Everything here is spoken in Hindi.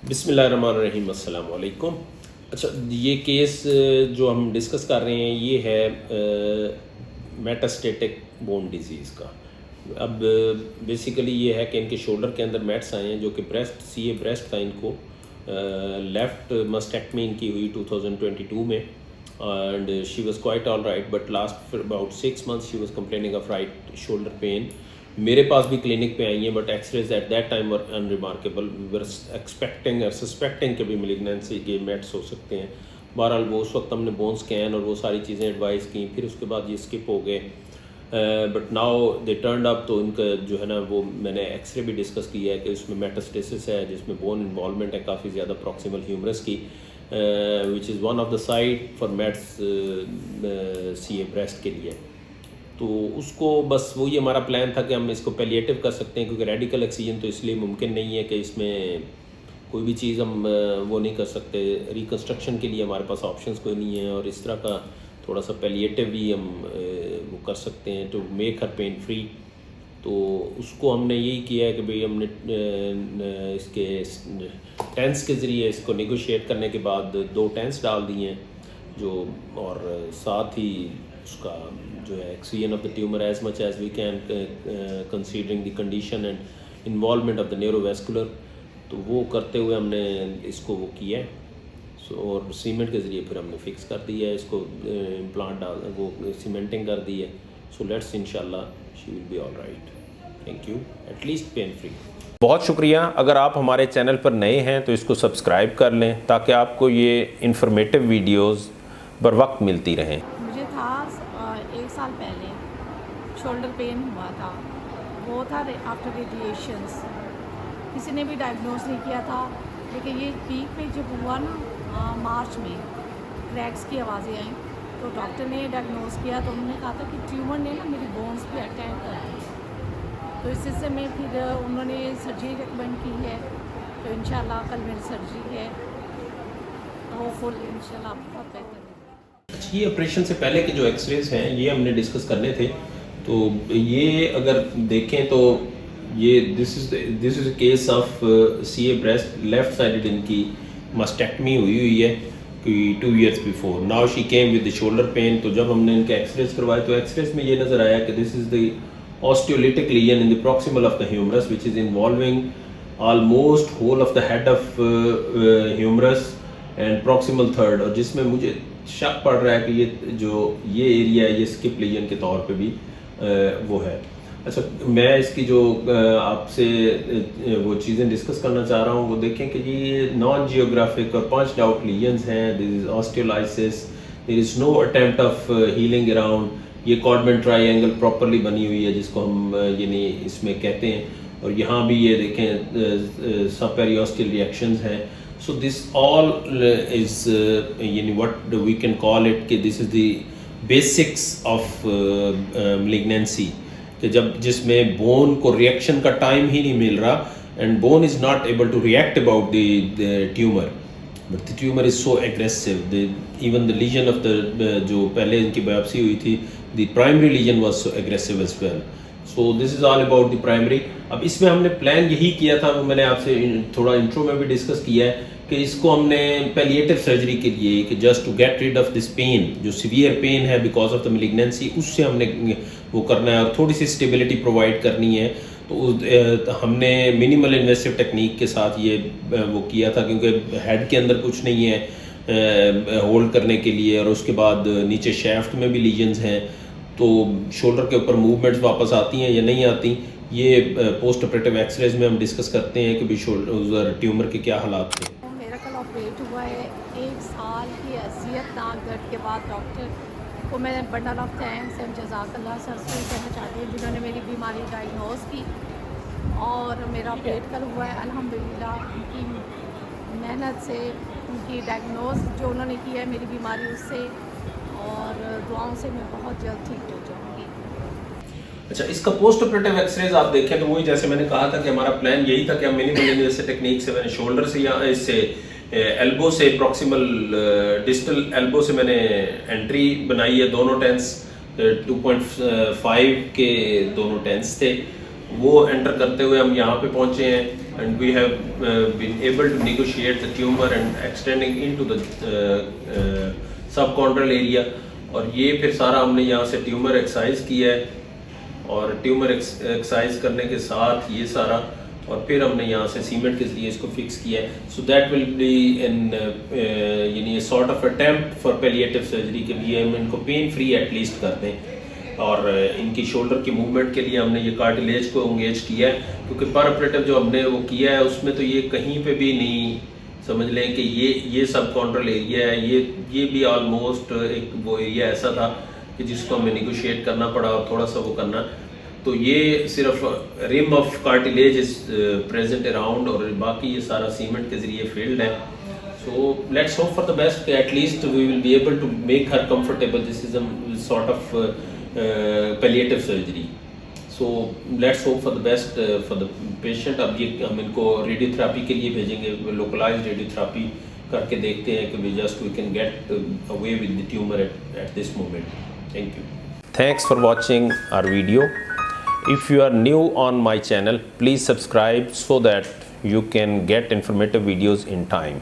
बिस्मिल्लाहिर्रहमानिर्रहीम, अस्सलाम वालेकुम। अच्छा, ये केस जो हम डिस्कस कर रहे हैं ये है मेटास्टेटिक बोन डिजीज़ का। अब बेसिकली ये है कि इनके शोल्डर के अंदर मेट्स आए हैं, जो कि ब्रेस्ट था इनको। लेफ़्ट मस्टेक्टमी इनकी हुई 2022 में and she was quite all right, but last for about 6 months she was complaining of right shoulder pain. मेरे पास भी क्लिनिक पे आई हैं, but x-rays at that time were unremarkable. We were expecting और सस्पेक्टिंग के भी मेलिग्नेंसी के मेट्स हो सकते हैं। बहरहाल वो उस वक्त हमने बोन स्कैन और वो सारी चीज़ें एडवाइस की, फिर उसके बाद ये स्किप हो गए। But now they turned up, तो इनका जो है ना वो मैंने एक्सरे भी डिस्कस किया है कि उसमें मेटास्टेसिस है, जिसमें बोन इन्वॉल्वमेंट है काफ़ी ज़्यादा प्रॉक्सिमल ह्यूमरस की, which is one of the site for mets C A breast के लिए। तो उसको बस वही हमारा प्लान था कि हम इसको पैलिएटिव कर सकते हैं, क्योंकि रेडिकल एक्सीजन तो इसलिए मुमकिन नहीं है कि इसमें कोई भी चीज़ हम वो नहीं कर सकते। रिकन्स्ट्रक्शन के लिए हमारे पास ऑप्शंस कोई नहीं है, और इस तरह का थोड़ा सा पैलिएटिव भी हम वो कर सकते हैं to make her pain free. तो उसको हमने यही किया है कि भाई हमने इसके टेंस के ज़रिए इसको नेगोशिएट करने के बाद 2 टेंस डाल दिए हैं जो, और साथ ही उसका जो है excision of the tumour as much as we can considering the condition and involvement of the neurovascular, तो वो करते हुए हमने इसको वो किया है। और सीमेंट के ज़रिए फिर हमने फिक्स कर दिया है इसको, इम्प्लांट डाल वो सीमेंटिंग कर दी है। सो लेट्स इंशाल्लाह she will be all right. Thank you, at least pain free. बहुत शुक्रिया। अगर आप हमारे चैनल पर नए हैं तो इसको सब्सक्राइब कर लें, ताकि आपको ये इन्फॉर्मेटिव वीडियोस बर वक्त मिलती रहें। मुझे था 1 साल पहले शोल्डर पेन हुआ था, वो था आफ्टर रेडिएशंस। किसी ने भी डायग्नोस नहीं किया था, लेकिन ये पीक पे जब हुआ ना मार्च में क्रैक्स की आवाज़ें आई, तो डॉक्टर ने डायग्नोस किया, तो उन्होंने कहा था कि ट्यूमर ने ना मेरी बोन्स पे अटैक कर दिया। तो इस सिलसिले में फिर उन्होंने सर्जरी रिकमेंड की है, तो इंशाल्लाह कल मेरी सर्जरी है, होपफुल इंशाल्लाह बहुत बेहतर। अच्छा, ये ऑपरेशन से पहले के जो एक्सरेज हैं ये हमने डिस्कस करने थे। तो ये अगर देखें तो ये this is a case of C A breast, left sided इनकी मस्टेक्टमी हुई है कि 2 years before. Now she came with the shoulder pain. तो जब हमने इनके एक्सरेज करवाए तो एक्सरेज में ये नज़र आया कि this is the osteolytic lesion in the proximal of the humerus, which is involving almost whole of the head of humerus and proximal third, और जिसमें मुझे शक पड़ रहा है कि ये एरिया है, ये स्किप लीजन के तौर पे भी वो है। अच्छा, मैं इसकी जो आपसे वो चीज़ें डिस्कस करना चाह रहा हूँ वो देखें कि ये नॉन जियोग्राफिक और पंच्ड आउट लीजन्स हैं। This is osteolysis, there is no attempt of healing around. ये कॉर्डमैन ट्रायंगल प्रॉपरली बनी हुई है, जिसको हम यानी इसमें कहते हैं, और यहाँ भी ये देखें सब पेरियोस्टियल रिएक्शंस हैं। सो दिस ऑल इज यानी what we can call it कि this is the basics of malignancy, कि जब जिसमें बोन को रिएक्शन का टाइम ही नहीं मिल रहा, and bone is not able to react about the tumour, but the tumour is so aggressive. Even the lesion of the जो पहले इनकी बायोप्सी हुई थी, the primary lesion was so aggressive as well. So this is all about the primary. अब इसमें हमने प्लान यही किया था, वो मैंने आपसे थोड़ा इंट्रो में भी डिस्कस किया है, कि इसको हमने पैलिएटिव सर्जरी के लिए, कि just to get rid of this pain, जो सीवियर पेन है बिकॉज ऑफ द मैलिग्नेंसी, उससे हमने वो करना है और थोड़ी सी स्टेबिलिटी प्रोवाइड करनी है। तो हमने मिनिमल इन्वेसिव टेक्निक के साथ ये वो किया था, क्योंकि हेड के अंदर कुछ नहीं है होल्ड करने के लिए, और उसके बाद नीचे शैफ्ट में भी लीजन्स हैं, तो शोल्डर के ऊपर मूवमेंट्स वापस आती हैं या नहीं आती, ये पोस्ट ऑपरेटिव एक्सरेज में हम डिस्कस करते हैं कि भी शोल्डर ट्यूमर के क्या हालात थे। मेरा कल ऑपरेट हुआ है, 1 साल की अज़ियतनाक दर्द के बाद डॉक्टर को मैं बंडल ऑफ थैंक्स एंड जज़ाकल्लाह सर से कहना चाहती हूँ, जिन्होंने मेरी बीमारी डायग्नोज की और मेरा ऑपरेट कल हुआ है। अल्हम्दुलिल्लाह उनकी मेहनत से, उनकी डायग्नोज जो उन्होंने की है मेरी बीमारी, उससे और दुआओं से मैं बहुत जल्द ठीक हो जाऊँगी। अच्छा, इसका पोस्ट ऑपरेटिव एक्सरेज आप देखें तो वही जैसे मैंने कहा था कि हमारा प्लान यही था कि हम मिनिमल इन्वेसिव टेक्निक से, मैंने शोल्डर से या इससे एल्बो से, प्रॉक्सिमल डिस्टल एल्बो से मैंने एंट्री बनाई है। दोनों टेंस 2.5 के दोनों टेंस थे, वो एंटर करते हुए हम यहाँ पे पहुँचे हैं and we have been able to negotiate the tumour and extending into the subchondral area. और ये फिर सारा हमने यहाँ से ट्यूमर एक्सरसाइज किया है और ट्यूमर एक्सरसाइज करने के साथ ये सारा, और फिर हमने यहाँ से सीमेंट के जरिए इसको फिक्स किया है। So that will be in यानी sort of attempt for palliative surgery के लिए हम इनको पेन फ्री एटलीस्ट कर दें। और इनकी शोल्डर की मूवमेंट के लिए हमने ये कार्टिलेज को एंगेज किया है, क्योंकि पर ऑपरेटिव जो हमने वो किया है उसमें तो ये कहीं पे भी नहीं, समझ लें कि ये सब कॉन्ट्रोल एरिया है, ये भी ऑलमोस्ट एक वो एरिया ऐसा था कि जिसको हमें निगोशिएट करना पड़ा और थोड़ा सा वो करना। तो ये सिर्फ rim of cartilage is present around और बाकी ये सारा सीमेंट के जरिए फील्ड है। So let's hope for the best, at least we will be able to make her comfortable. This is a sort of palliative surgery. So let's hope for the best for the patient. अब ये हम इनको रेडियोथेरेपी के लिए भेजेंगे, लोकलाइज्ड रेडियोथेरेपी करके देखते हैं कि we can get away with the tumour at this moment. Thank you. Thanks for watching our video. If you are new on my channel, please subscribe so that you can get informative videos in time.